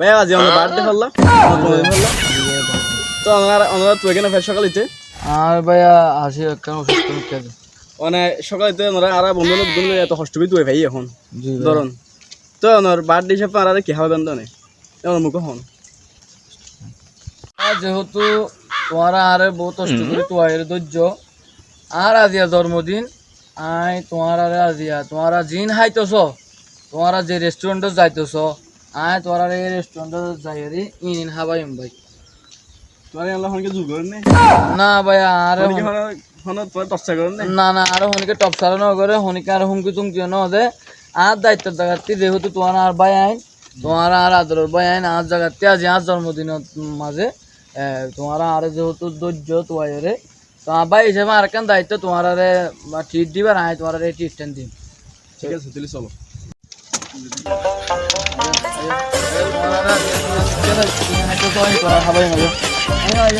ভাইয়া আজ আমাদের বার্থডে ফেললাম তো আমরা তুই এখানে ফের সকালিতে আর ভাইয়া আসি কেন অসুস্থ মুখে আছে। মানে সকালিতে আমরা আর বন্ধু বন্ধু এত কষ্ট তুই ভাই এখন জি ভাই। ধরুন তো আমার বার্থডে হিসাবে আর কি হবে বেন্দনে এমন মুখ হন আর যেহেতু তোমারা আরে বহুত কষ্ট করে তোমার ধৈর্য আর আজিয়া জন্মদিন আই তোমার আরে আজিয়া তোমারা জিন হাইতেছ তোমারা যে রেস্টুরেন্টে যাইতেছ আয় তোমার এই রেস্টুরেন্টে যাই ইন হাবাইম ভাই তোমার আমরা হনকে জোর করেন না না ভাইয়া আরে হন তোমার টর্চা করেন না না না আরো হনিকে টপ সারানো করে হনিকে আর হুমকি তুমকি ন দে আর দায়িত্বের জায়গাতে যেহেতু তোমার আর ভাই আইন তোমার আর আদরের ভাই আইন আর জায়গাতে আজ আর জন্মদিনের মাঝে তোমার আর যেহেতু ধৈর্য তোমারে তো ভাই হিসেবে আর কেন দায়িত্ব তোমার আরে ট্রিট দিবার আয় তোমার এই ট্রিটটা দিন ঠিক আছে তাহলে চলো তোমার আর